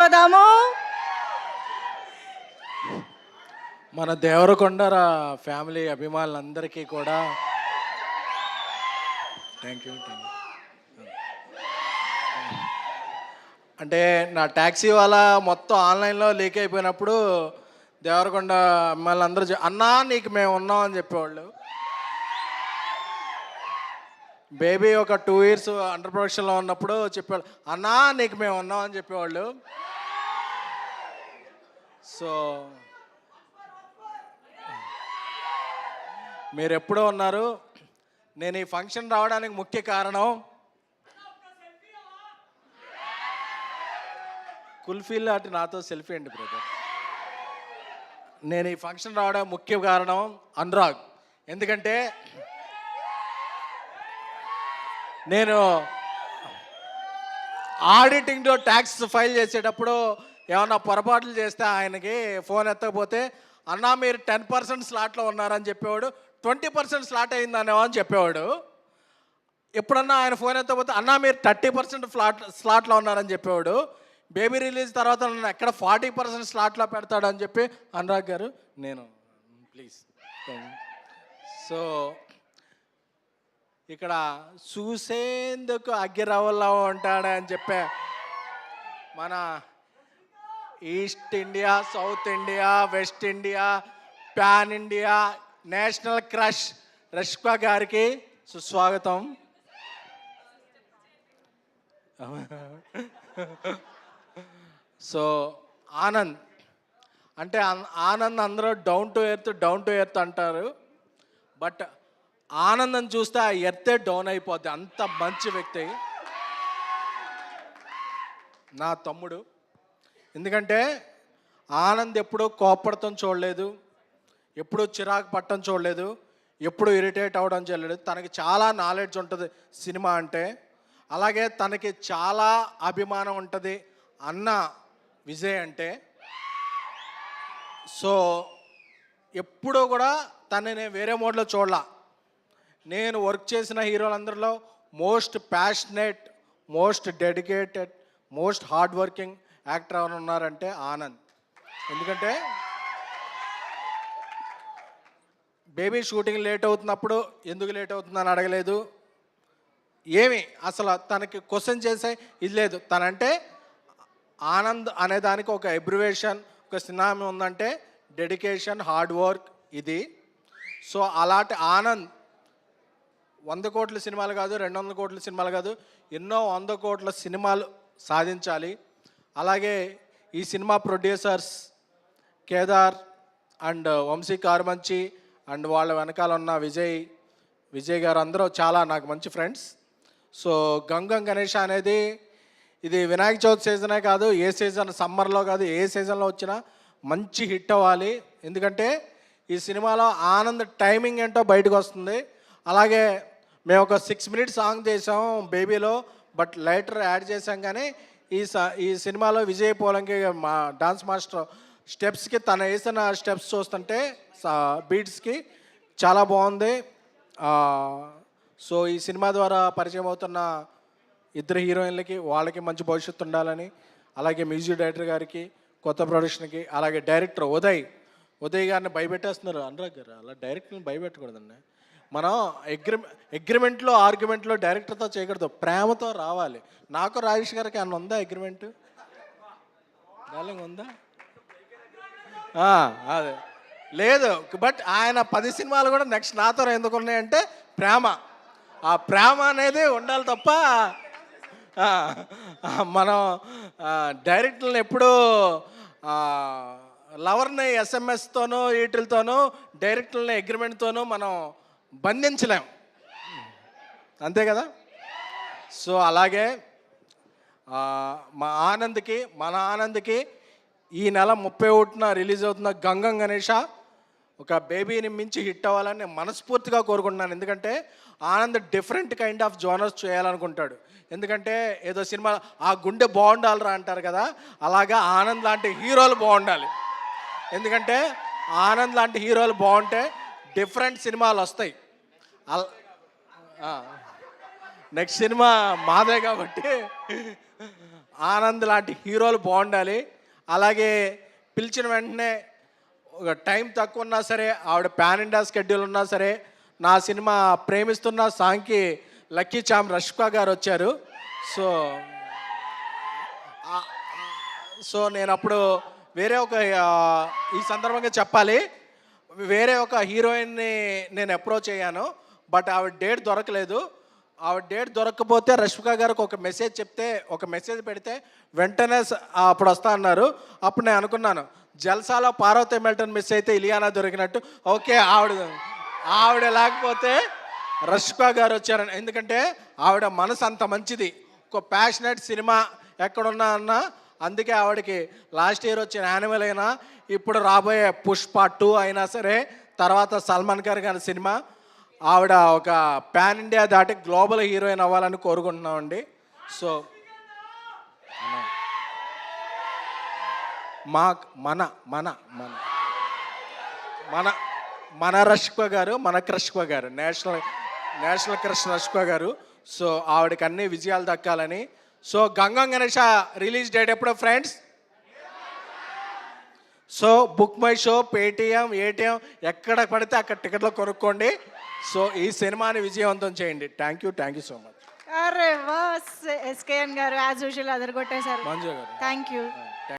పోదాము. మన దేవరకొండర ఫ్యామిలీ అభిమానులందరికీ కూడా థ్యాంక్ యూ. అంటే నా ట్యాక్సీ వాళ్ళ మొత్తం ఆన్లైన్లో లీక్ అయిపోయినప్పుడు దేవరకొండ అమ్మాయిలందరూ అన్నా నీకు మేము ఉన్నాం అని చెప్పేవాళ్ళు. బేబీ ఒక 2 years అండర్ ప్రొడక్షన్లో ఉన్నప్పుడు చెప్పేవాళ్ళు అన్నా నీకు మేము ఉన్నాం అని చెప్పేవాళ్ళు. సో మీరు ఎప్పుడూ ఉన్నారు. నేను ఈ ఫంక్షన్ రావడానికి ముఖ్య కారణం కుల్ఫీల్ అటు నాతో సెల్ఫీ అండి బ్రదర్. నేను ఈ ఫంక్షన్ రావడానికి ముఖ్య కారణం అనురాగ్. ఎందుకంటే నేను ఆడిటింగ్లో ట్యాక్స్ ఫైల్ చేసేటప్పుడు ఏమన్నా పొరపాట్లు చేస్తే ఆయనకి ఫోన్ ఎత్తకపోతే అన్నా మీరు 10% స్లాట్లో ఉన్నారని చెప్పేవాడు, 20% స్లాట్ అయిందనేవా అని చెప్పేవాడు. ఎప్పుడన్నా ఆయన ఫోన్ ఎత్తకపోతే అన్నా మీరు 30% స్లాట్లో ఉన్నారని చెప్పేవాడు. బేబీ రిలీజ్ తర్వాత నన్ను ఎక్కడ 40% స్లాట్లో పెడతాడని చెప్పి అనురాగ్ గారు నేను ప్లీజ్. సో ఇక్కడ చూసేందుకు అగ్గిరవ్వలా ఉంటాడని చెప్పే మన east India, south India, west India, pan India national crush Rashmika గారికి సుస్వాగతం. సో ఆనంద్ అంటే ఆనంద్ అందరూ డౌన్ టు ఎర్త్ అంటారు. బట్ ఆనందం చూస్తే ఆ ఎర్తే డౌన్ అయిపోద్ది, అంత మంచి వ్యక్తి నా తమ్ముడు. ఎందుకంటే ఆనంద్ ఎప్పుడూ కోపడటం చూడలేదు, ఎప్పుడూ చిరాకు పట్టడం చూడలేదు, ఎప్పుడు ఇరిటేట్ అవ్వడం చేయలేదు. తనకి చాలా నాలెడ్జ్ ఉంటుంది సినిమా అంటే. అలాగే తనకి చాలా అభిమానం ఉంటుంది అన్న విజయ్ అంటే. సో ఎప్పుడూ కూడా తనని నేను వేరే మోడ్లో చూడలా. నేను వర్క్ చేసిన హీరోలందరిలో most passionate, most dedicated, most hard working actor ఎవరు ఉన్నారంటే ఆనంద్. ఎందుకంటే బేబీ షూటింగ్ లేట్ అవుతున్నప్పుడు ఎందుకు లేట్ అవుతుందని అడగలేదు, ఏమి అసలు తనకి క్వశ్చన్ చేసే ఇది లేదు. తనంటే ఆనంద్ అనేదానికి ఒక ఎబ్రివేషన్, ఒక సినామీ ఉందంటే డెడికేషన్, హార్డ్ వర్క్ ఇది. సో అలాంటి ఆనంద్ 100 కోట్ల సినిమాలు కాదు, 200 కోట్ల సినిమాలు కాదు, ఎన్నో 100 కోట్ల సినిమాలు సాధించాలి. అలాగే ఈ సినిమా producers Kedar and Vamshi Karmanchi and వాళ్ళ వెనకాల ఉన్న విజయ్ గారు అందరూ చాలా నాకు మంచి ఫ్రెండ్స్. సో గంగం గణేష అనేది ఇది వినాయక చవితి సీజనే కాదు, ఏ సీజన్ సమ్మర్లో కాదు, ఏ సీజన్లో వచ్చినా మంచి హిట్ అవ్వాలి. ఎందుకంటే ఈ సినిమాలో ఆనంద్ టైమింగ్ ఏంటో బయటకు వస్తుంది. అలాగే మేము ఒక 6 minutes సాంగ్ చేసాం బేబీలో, బట్ లైటర్ యాడ్ చేసాం. కానీ ఈ సినిమాలో విజయ్ పోలంకి మా డాన్స్ మాస్టర్ స్టెప్స్కి తను వేసిన స్టెప్స్ చూస్తుంటే బీట్స్కి చాలా బాగుంది. సో ఈ సినిమా ద్వారా పరిచయం అవుతున్న ఇద్దరు హీరోయిన్లకి వాళ్ళకి మంచి భవిష్యత్తు ఉండాలని, అలాగే మ్యూజిక్ డైరెక్టర్ గారికి, కొత్త ప్రొడక్షన్కి, అలాగే డైరెక్టర్ ఉదయ్ గారిని భయపెట్టేస్తున్నారు అనురాగ్ గారు. అలా డైరెక్టర్ని భయపెట్టకూడదండి. మనం అగ్రిమెంట్లో ఆర్గ్యుమెంట్లో డైరెక్టర్తో చేయకూడదు, ప్రేమతో రావాలి. నాకు రాజేష్ గారికి అన్న ఉందా అగ్రిమెంట్? డార్లింగ్ ఉందా? అదే లేదు. బట్ ఆయన 10 సినిమాలు కూడా నెక్స్ట్ నాతో ఎందుకు ఉన్నాయంటే ప్రేమ. ఆ ప్రేమ అనేది ఉండాలి తప్ప మనం డైరెక్టర్ని ఎప్పుడూ లవర్ని SMS-తోనూ వీటితోనూ డైరెక్టర్ని అగ్రిమెంట్తోనూ మనం బంధించలేం, అంతే కదా. సో అలాగే మన ఆనంద్కి ఈ నెల 31న రిలీజ్ అవుతున్న గంగం గణేష ఒక బేబీని మించి హిట్ అవ్వాలని నేను మనస్ఫూర్తిగా కోరుకుంటున్నాను. ఎందుకంటే Anand different kind of genres చేయాలనుకుంటాడు. ఎందుకంటే ఏదో సినిమా ఆ గుండె బాగుండాలిరా అంటారు కదా, అలాగా ఆనంద్ లాంటి హీరోలు బాగుండాలి. ఎందుకంటే ఆనంద్ లాంటి హీరోలు బాగుంటే డిఫరెంట్ సినిమాలు వస్తాయి. నెక్స్ట్ సినిమా మాదే కాబట్టి ఆనంద్ లాంటి హీరోలు బాగుండాలి. అలాగే పిలిచిన వెంటనే ఒక టైం తక్కువ ఉన్నా సరే, ఆవిడ పాన్ ఇండియా స్కెడ్యూల్ ఉన్నా సరే, నా సినిమా ప్రేమిస్తున్న సాంగ్కి లక్కీ చామ్ రష్కా గారు వచ్చారు. సో సో నేను అప్పుడు వేరే ఒక ఈ సందర్భంగా చెప్పాలి, వేరే ఒక హీరోయిన్ని నేను అప్రోచ్ అయ్యాను. బట్ ఆవిడ డేట్ దొరకలేదు. ఆవిడ డేట్ దొరకకపోతే రష్మిక గారికి ఒక మెసేజ్ చెప్తే, ఒక మెసేజ్ పెడితే వెంటనే అప్పుడు వస్తా అన్నారు. అప్పుడు నేను అనుకున్నాను, జల్సాలో పార్వతి మిల్టన్ మిస్ అయితే ఇలియానా దొరికినట్టు. ఓకే, ఆవిడ లేకపోతే రష్మిక గారు వచ్చారని. ఎందుకంటే ఆవిడ మనసు అంత మంచిది, ఒక ప్యాషనెట్ సినిమా ఎక్కడున్నా అన్నా. అందుకే ఆవిడకి లాస్ట్ ఇయర్ వచ్చిన యానిమల్ అయినా, ఇప్పుడు రాబోయే పుష్ప 2 అయినా సరే, తర్వాత సల్మాన్ గారి సినిమా, ఆవిడ ఒక పాన్ ఇండియా దాటి గ్లోబల్ హీరోయిన్ అవ్వాలని కోరుకుంటున్నామండి. సో మన మన మన మన మన రష్మిక గారు, మన క్రష్క గారు, నేషనల్ క్రష్ రష్మిక గారు. సో ఆవిడకి అన్ని విజయాలు దక్కాలని. So Gam Gam Ganesha release date ఎప్పుడో friends? So book my show, Paytm, ATM ఎక్కడ పడితే అక్కడ టికెట్లు కొనుక్కోండి. సో ఈ సినిమాని విజయవంతం చేయండి. Thank you so much. అరే వా, ఎస్కేఎన్ గారు యాజ్ యూజువల్ అదరగొట్టేశారు. మంజు గారు థ్యాంక్ యూ.